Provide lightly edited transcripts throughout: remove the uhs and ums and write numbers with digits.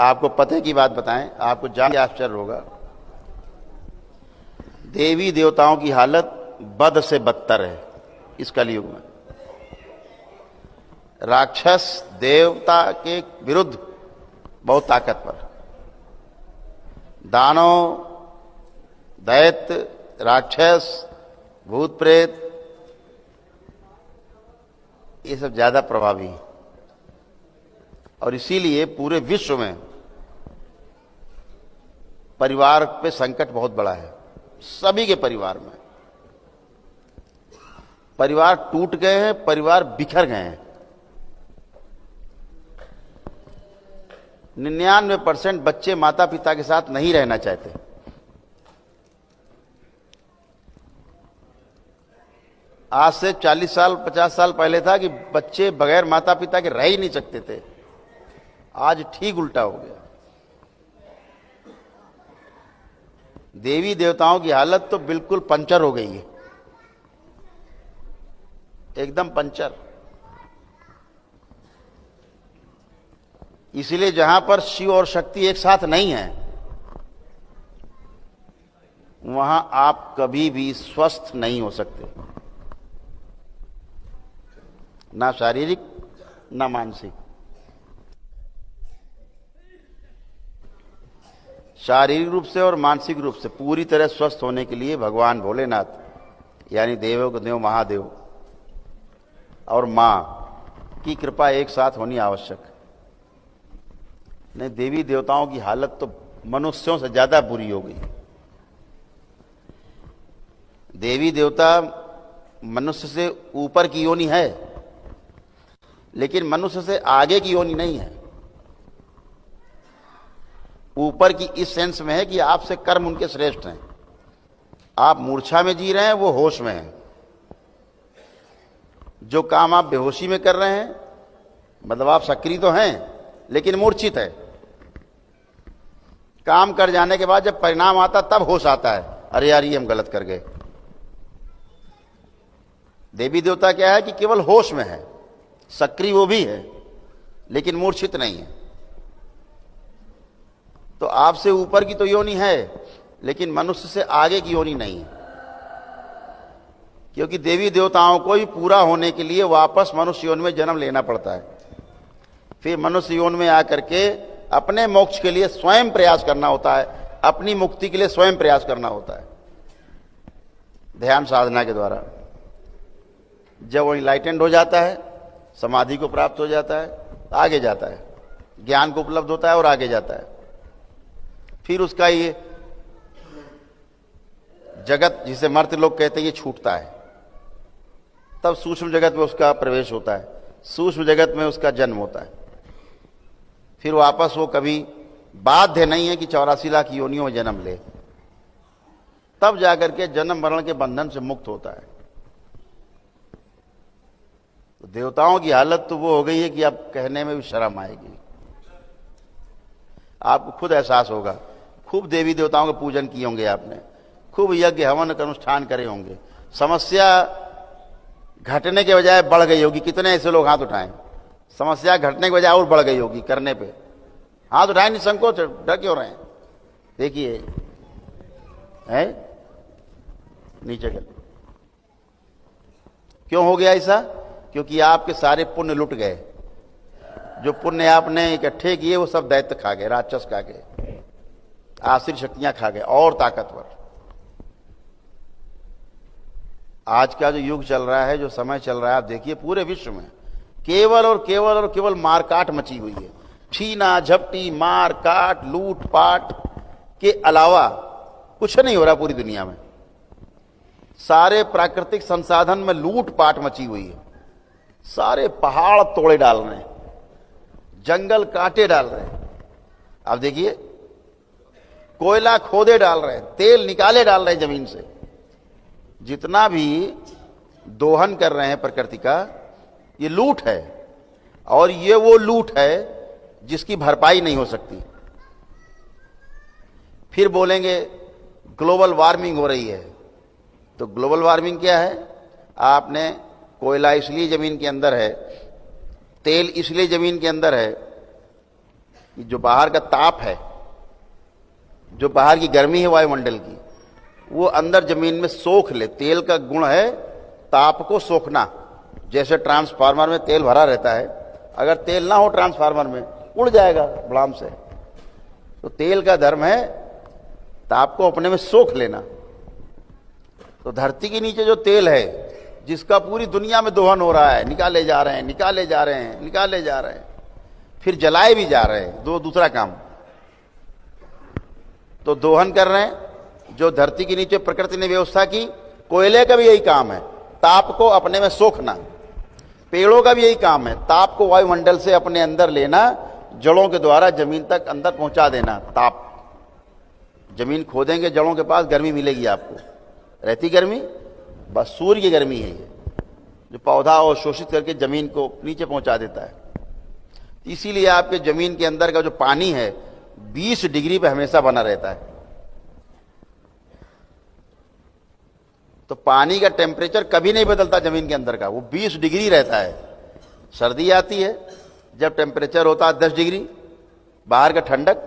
आपको पते की बात बताएं, आपको जान के आश्चर्य होगा। देवी देवताओं की हालत बद से बदतर है इस कलयुग में। राक्षस देवता के विरुद्ध बहुत ताकतवर, दानव, दैत्य, राक्षस, भूत प्रेत, ये सब ज्यादा प्रभावी हैं। और इसीलिए पूरे विश्व में परिवार पे संकट बहुत बड़ा है। सभी के परिवार में परिवार टूट गए हैं, परिवार बिखर गए हैं। 99% बच्चे माता पिता के साथ नहीं रहना चाहते। आज से 40 साल 50 साल पहले था कि बच्चे बगैर माता पिता के रह ही नहीं सकते थे। आज ठीक उल्टा हो गया। देवी देवताओं की हालत तो बिल्कुल पंचर हो गई है, एकदम पंचर। इसलिए जहां पर शिव और शक्ति एक साथ नहीं है, वहां आप कभी भी स्वस्थ नहीं हो सकते, ना शारीरिक ना मानसिक। शारीरिक रूप से और मानसिक रूप से पूरी तरह स्वस्थ होने के लिए भगवान भोलेनाथ यानी देवों के देव महादेव और मां की कृपा एक साथ होनी आवश्यक। नहीं, देवी देवताओं की हालत तो मनुष्यों से ज्यादा बुरी हो गई। देवी देवता मनुष्य से ऊपर की योनि है, लेकिन मनुष्य से आगे की योनि नहीं है। ऊपर की इस सेंस में है कि आपसे कर्म उनके श्रेष्ठ हैं। आप मूर्छा में जी रहे हैं, वो होश में है। जो काम आप बेहोशी में कर रहे हैं, मतलब आप सक्रिय तो हैं लेकिन मूर्छित है। काम कर जाने के बाद जब परिणाम आता तब होश आता है, अरे यार ये हम गलत कर गए। देवी देवता क्या है कि केवल होश में है, सक्रिय वो भी है लेकिन मूर्छित नहीं है। तो आपसे ऊपर की तो योनि है, लेकिन मनुष्य से आगे की योनि नहीं है, क्योंकि देवी देवताओं को ही पूरा होने के लिए वापस मनुष्य योनि में जन्म लेना पड़ता है। फिर मनुष्य योनि में आकर के अपने मोक्ष के लिए स्वयं प्रयास करना होता है, अपनी मुक्ति के लिए स्वयं प्रयास करना होता है ध्यान साधना के द्वारा। जब वो इनलाइटेंड हो जाता है, समाधि को प्राप्त हो जाता है, आगे जाता है, ज्ञान को उपलब्ध होता है और आगे जाता है। फिर उसका ये जगत जिसे मर्त्य लोग कहते हैं ये छूटता है, तब सूक्ष्म जगत में उसका प्रवेश होता है, सूक्ष्म जगत में उसका जन्म होता है। फिर वापस वो कभी बाध्य नहीं है कि 84 लाख योनियों में जन्म ले, तब जाकर के जन्म मरण के बंधन से मुक्त होता है। तो देवताओं की हालत तो वो हो गई है कि अब कहने में भी शर्म आएगी। आपको खुद एहसास होगा, खूब देवी देवताओं के पूजन किए होंगे आपने, खूब यज्ञ हवन का अनुष्ठान करे होंगे, समस्या घटने के बजाय बढ़ गई होगी। कितने ऐसे लोग हाथ उठाएं, समस्या घटने के बजाय और बढ़ गई होगी, करने पे हाथ उठाए नहीं, संकोच, डर क्यों रहे हैं? देखिए है नीचे कर। क्यों हो गया ऐसा? क्योंकि आपके सारे पुण्य लुट गए। जो पुण्य आपने इकट्ठे किए वो सब दैत्य खा गए, राक्षस खा गए, आश्रित शक्तियां खा गए और ताकतवर। आज का जो युग चल रहा है, जो समय चल रहा है, आप देखिए पूरे विश्व में केवल और केवल और केवल मारकाट मची हुई है। छीना झपटी, मार काट, लूट पाट के अलावा कुछ नहीं हो रहा पूरी दुनिया में। सारे प्राकृतिक संसाधन में लूट पाट मची हुई है। सारे पहाड़ तोड़े डाल रहे हैं, जंगल काटे डाल रहे हैं। आप देखिए कोयला खोदे डाल रहे हैं, तेल निकाले डाल रहे हैं जमीन से। जितना भी दोहन कर रहे हैं प्रकृति का, ये लूट है। और ये वो लूट है जिसकी भरपाई नहीं हो सकती। फिर बोलेंगे ग्लोबल वार्मिंग हो रही है, तो ग्लोबल वार्मिंग क्या है? आपने कोयला इसलिए जमीन के अंदर है, तेल इसलिए जमीन के अंदर है, कि जो बाहर का ताप है, जो बाहर की गर्मी है वायुमंडल की, वो अंदर जमीन में सोख ले। तेल का गुण है ताप को सोखना। जैसे ट्रांसफार्मर में तेल भरा रहता है, अगर तेल ना हो ट्रांसफार्मर में उड़ जाएगा बड़ाम से। तो तेल का धर्म है ताप को अपने में सोख लेना। तो धरती के नीचे जो तेल है, जिसका पूरी दुनिया में दोहन हो रहा है, निकाले जा रहे हैं, निकाले जा रहे हैं, निकाले जा रहे हैं, फिर जलाए भी जा रहे हैं, दूसरा काम। तो दोहन कर रहे हैं जो धरती के नीचे प्रकृति ने व्यवस्था की। कोयले का भी यही काम है, ताप को अपने में सोखना। पेड़ों का भी यही काम है, ताप को वायुमंडल से अपने अंदर लेना, जड़ों के द्वारा जमीन तक अंदर पहुंचा देना। ताप, जमीन खोदेंगे जड़ों के पास, गर्मी मिलेगी आपको। रहती गर्मी बस सूर्य की गर्मी है ये, जो पौधा अवशोषित करके जमीन को नीचे पहुंचा देता है। इसीलिए आपके जमीन के अंदर का जो पानी है 20 डिग्री पे हमेशा बना रहता है। तो पानी का टेम्परेचर कभी नहीं बदलता जमीन के अंदर का, वो 20 डिग्री रहता है। सर्दी आती है जब टेम्परेचर होता है 10 डिग्री, बाहर का ठंडक,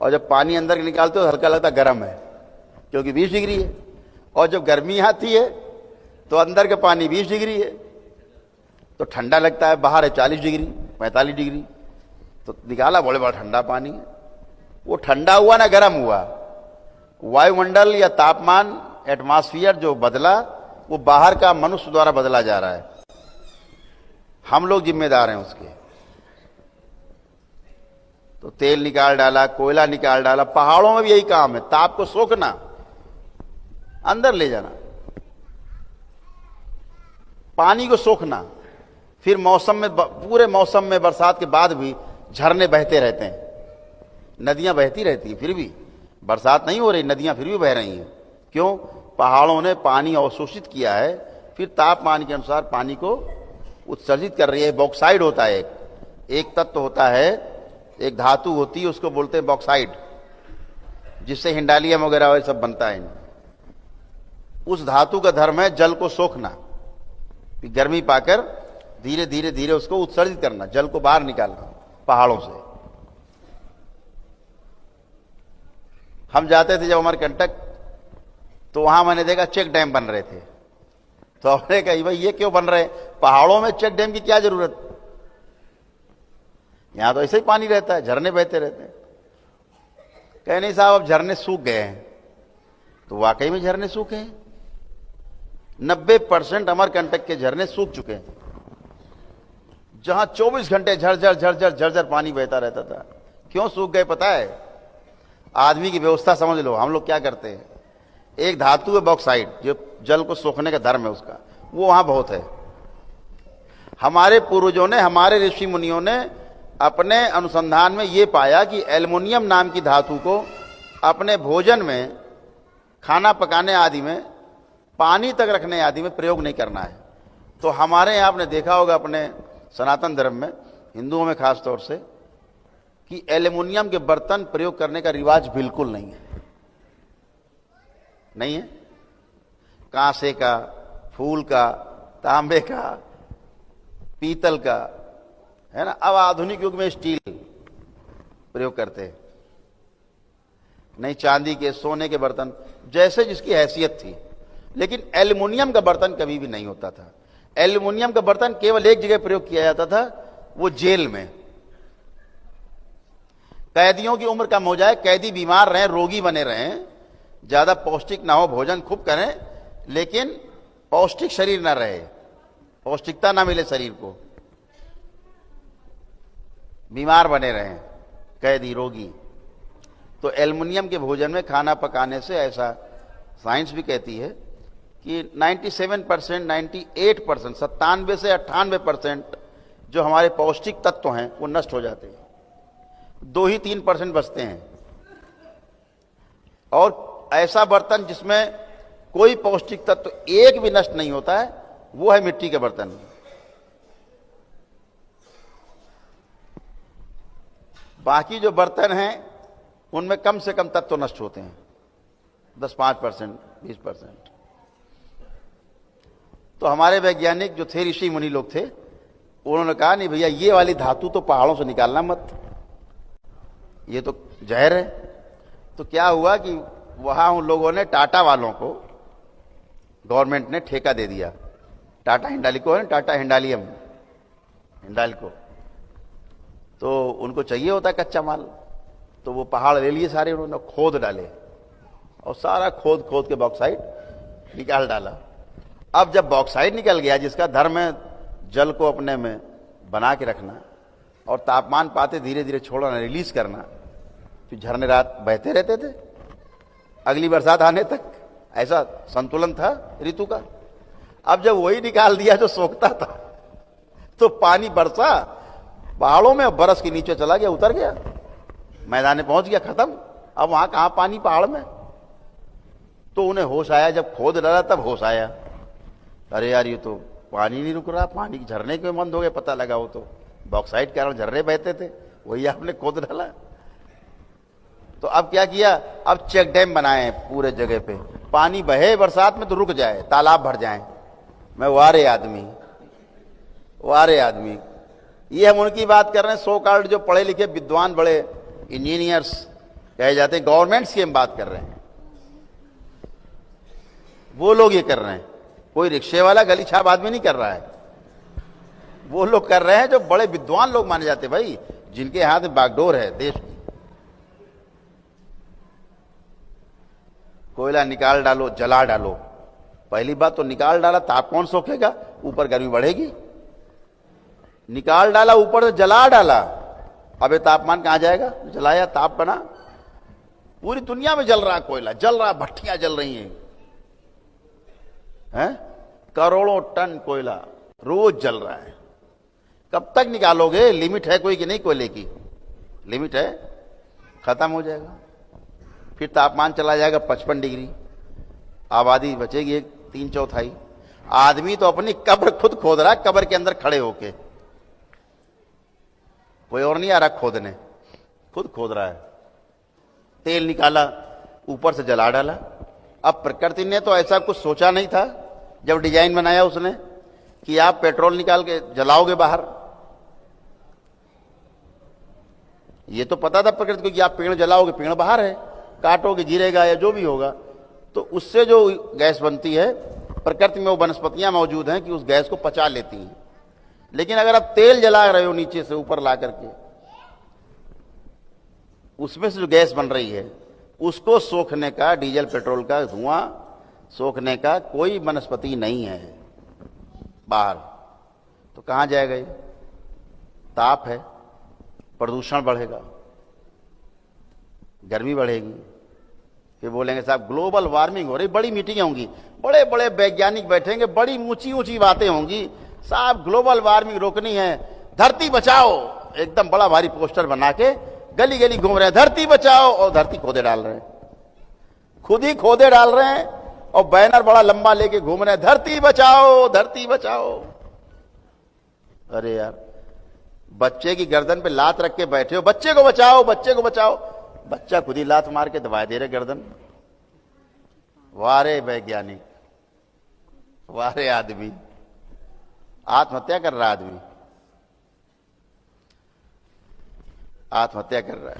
और जब पानी अंदर के निकालते हो हल्का लगता गर्म है, क्योंकि 20 डिग्री है। और जब गर्मी आती है तो अंदर का पानी 20 डिग्री है, तो ठंडा लगता है। बाहर है 40 डिग्री 45 डिग्री, तो निकाला बड़े बड़ा ठंडा पानी है। वो ठंडा हुआ ना गर्म हुआ, वायुमंडल या तापमान, एटमॉस्फेयर जो बदला, वो बाहर का मनुष्य द्वारा बदला जा रहा है। हम लोग जिम्मेदार हैं उसके। तो तेल निकाल डाला, कोयला निकाल डाला। पहाड़ों में भी यही काम है, ताप को सोखना, अंदर ले जाना, पानी को सोखना। फिर मौसम में, पूरे मौसम में, बरसात के बाद भी झरने बहते रहते हैं, नदियां बहती रहती हैं। फिर भी बरसात नहीं हो रही, नदियां फिर भी बह रही हैं। क्यों? पहाड़ों ने पानी अवशोषित किया है, फिर तापमान के अनुसार पानी को उत्सर्जित कर रही है। बॉक्साइड होता है, एक तत्व होता है, एक धातु होती है, उसको बोलते हैं बॉक्साइड, जिससे हिंडालियम वगैरह वह सब बनता है। उस धातु का धर्म है जल को सोखना, गर्मी पाकर धीरे धीरे धीरे उसको उत्सर्जित करना, जल को बाहर निकालना पहाड़ों से। हम जाते थे जब अमरकंटक, तो वहां मैंने देखा चेक डैम बन रहे थे। तो हमने कहा भाई ये क्यों बन रहे, पहाड़ों में चेक डैम की क्या जरूरत, यहां तो ऐसे ही पानी रहता है, झरने बहते रहते हैं। कहे नहीं साहब अब झरने सूख गए हैं। तो वाकई में झरने सूखे हैं, 90% अमरकंटक के झरने सूख चुके हैं। जहां 24 घंटे झरझर झरझर झरझर पानी बहता रहता था। क्यों सूख गए पता है? आदमी की व्यवस्था समझ लो। हम लोग क्या करते हैं, एक धातु है बॉक्साइड, जो जल को सोखने का धर्म है उसका, वो वहां बहुत है। हमारे पूर्वजों ने, हमारे ऋषि मुनियों ने अपने अनुसंधान में ये पाया कि एल्युमिनियम नाम की धातु को अपने भोजन में, खाना पकाने आदि में, पानी तक रखने आदि में प्रयोग नहीं करना है। तो हमारे यहाँ आपने देखा होगा अपने सनातन धर्म में, हिंदुओं में खास तौर से, कि एल्युमिनियम के बर्तन प्रयोग करने का रिवाज बिल्कुल नहीं है। नहीं है। कांसे का, फूल का, तांबे का, पीतल का, है ना। अब आधुनिक युग में स्टील प्रयोग करते हैं, नहीं चांदी के, सोने के बर्तन, जैसे जिसकी हैसियत थी। लेकिन एल्युमिनियम का बर्तन कभी भी नहीं होता था। एल्युमिनियम का बर्तन केवल एक जगह प्रयोग किया जाता था, वो जेल में। कैदियों की उम्र कम हो जाए, कैदी बीमार रहें, रोगी बने रहें, ज्यादा पौष्टिक ना हो, भोजन खूब करें, लेकिन पौष्टिक शरीर ना रहे, पौष्टिकता ना मिले शरीर को, बीमार बने रहें कैदी, रोगी। तो एल्युमिनियम के भोजन में खाना पकाने से, ऐसा साइंस भी कहती है कि 97%, 98%, 97 से 98% जो हमारे पौष्टिक तत्व हैं वो नष्ट हो जाते हैं, 2 ही 3% बचते हैं। और ऐसा बर्तन जिसमें कोई पौष्टिक तत्व एक भी नष्ट नहीं होता है, वो है मिट्टी के बर्तन। बाकी जो बर्तन हैं उनमें कम से कम तत्व नष्ट होते हैं, 10-5%, 20%। तो हमारे वैज्ञानिक जो थे, ऋषि मुनि लोग थे, उन्होंने कहा नहीं भैया, ये वाली धातु तो पहाड़ों से निकालना मत, ये तो जहर है। तो क्या हुआ कि वहां उन लोगों ने टाटा वालों को, गवर्नमेंट ने ठेका दे दिया। टाटा हिंडाल्को है, टाटा हिंडालियम, हिंडाल्को, तो उनको चाहिए होता कच्चा माल। तो वो पहाड़ ले लिए सारे, उन्होंने खोद डाले और सारा खोद खोद के बॉक्साइट निकाल डाला। अब जब बॉक्साइट निकल गया, जिसका धर्म है जल को अपने में बना के रखना और तापमान पाते धीरे धीरे छोड़ना, रिलीज करना, तो झरने रात बहते रहते थे अगली बरसात आने तक। ऐसा संतुलन था ऋतु का। अब जब वही निकाल दिया जो सोखता था, तो पानी बरसा पहाड़ों में, बरस के नीचे चला गया, उतर गया, मैदान में पहुंच गया, खत्म। अब वहां कहां पानी पहाड़ में। तो उन्हें होश आया, जब खोद डाला तब होश आया, अरे यार ये तो पानी नहीं रुक रहा, पानी के झरने क्यों बंद हो गए। पता लगा वो तो बॉक्साइट के कारण झरने बहते थे, वही आपने खोद डाला। तो अब क्या किया, अब चेक डैम बनाए पूरे जगह पे, पानी बहे बरसात में तो रुक जाए, तालाब भर जाए। मैं वारे आदमी, वारे आदमी, ये हम उनकी बात कर रहे हैं, सो कॉल्ड जो पढ़े लिखे विद्वान बड़े इंजीनियर्स कहे जाते हैं, गवर्नमेंट्स की हम बात कर रहे हैं, वो लोग ये कर रहे हैं। कोई रिक्शे वाला गली छाप आदमी नहीं कर रहा है, वो लोग कर रहे हैं जो बड़े विद्वान लोग माने जाते हैं भाई, जिनके हाथ में बागडोर है देश की। कोयला निकाल डालो, जला डालो। पहली बात तो निकाल डाला, ताप कौन सोखेगा, ऊपर गर्मी बढ़ेगी। निकाल डाला, ऊपर से जला डाला, अब ये तापमान कहां जाएगा, जलाया ताप बना। पूरी दुनिया में जल रहा कोयला, जल रहा, भट्टियां जल रही हैं, करोड़ों टन कोयला रोज जल रहा है। कब तक निकालोगे, लिमिट है कोई कि नहीं, कोयले की लिमिट है, खत्म हो जाएगा। फिर तापमान चला जाएगा 55 डिग्री, आबादी बचेगी एक 3/4। आदमी तो अपनी कब्र खुद खोद रहा है, कब्र के अंदर खड़े होके, कोई और नहीं आ रहा खोदने, खुद खोद रहा है। तेल निकाला, ऊपर से जला डाला। अब प्रकृति ने तो ऐसा कुछ सोचा नहीं था जब डिजाइन बनाया उसने कि आप पेट्रोल निकाल के जलाओगे बाहर। ये तो पता था प्रकृति को कि आप पेड़ जलाओगे, पेड़ बाहर है, काटोगे गिरेगा या जो भी होगा, तो उससे जो गैस बनती है, प्रकृति में वो वनस्पतियां मौजूद हैं कि उस गैस को पचा लेती हैं। लेकिन अगर आप तेल जला रहे हो नीचे से ऊपर ला करके, उसमें से जो गैस बन रही है उसको सोखने का, डीजल पेट्रोल का धुआं सोखने का कोई वनस्पति नहीं है बाहर, तो कहां जाएगा ये। ताप है, प्रदूषण बढ़ेगा, गर्मी बढ़ेगी। फिर बोलेंगे साहब ग्लोबल वार्मिंग हो रही, बड़ी मीटिंगें होंगी, बड़े बड़े वैज्ञानिक बैठेंगे, बड़ी ऊंची ऊंची बातें होंगी, साहब ग्लोबल वार्मिंग रोकनी है, धरती बचाओ, एकदम बड़ा भारी पोस्टर बना के गली गली घूम रहे हैं, धरती बचाओ, और धरती खोदे डाल रहे हैं, खुद ही खोदे डाल रहे हैं, और बैनर बड़ा लंबा लेके घूम रहे हैं, धरती बचाओ, धरती बचाओ। अरे यार, बच्चे की गर्दन पे लात रख के बैठे हो, बच्चे को बचाओ, बच्चे को बचाओ, बच्चा खुद ही लात मार के दबा दे रहे गर्दन। वारे वैज्ञानिक, वारे आदमी, आत्महत्या कर रहा आदमी, आत्महत्या कर रहा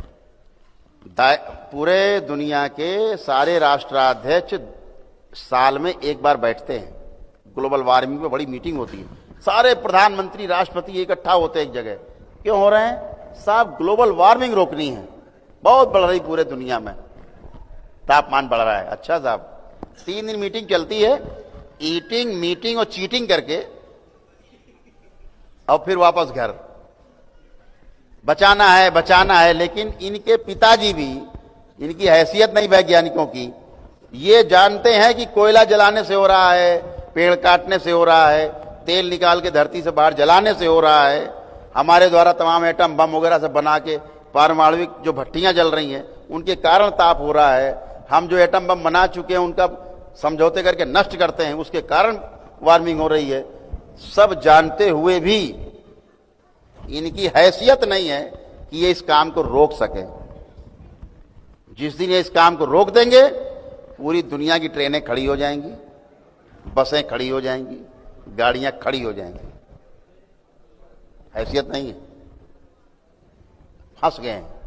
है। पूरे दुनिया के सारे राष्ट्राध्यक्ष साल में एक बार बैठते हैं, ग्लोबल वार्मिंग पे बड़ी मीटिंग होती है, सारे प्रधानमंत्री राष्ट्रपति इकट्ठा होते हैं एक जगह। क्यों हो रहे हैं साहब, ग्लोबल वार्मिंग रोकनी है, बहुत बढ़ रही पूरे दुनिया में, तापमान बढ़ रहा है। अच्छा साहब, 3 दिन मीटिंग चलती है, ईटिंग मीटिंग और चीटिंग करके, और फिर वापस घर। बचाना है, बचाना है, लेकिन इनके पिताजी भी, इनकी हैसियत नहीं वैज्ञानिकों की, ये जानते हैं कि कोयला जलाने से हो रहा है, पेड़ काटने से हो रहा है, तेल निकाल के धरती से बाहर जलाने से हो रहा है, हमारे द्वारा तमाम एटम बम वगैरह सब बना के पारमाणविक जो भट्टियां जल रही हैं उनके कारण ताप हो रहा है, हम जो एटम बम बना चुके हैं उनका समझौते करके नष्ट करते हैं, उसके कारण वार्मिंग हो रही है। सब जानते हुए भी इनकी हैसियत नहीं है कि ये इस काम को रोक सके। जिस दिन ये इस काम को रोक देंगे, पूरी दुनिया की ट्रेनें खड़ी हो जाएंगी, बसें खड़ी हो जाएंगी, गाड़ियां खड़ी हो जाएंगी। हैसियत नहीं है, फंस गए हैं।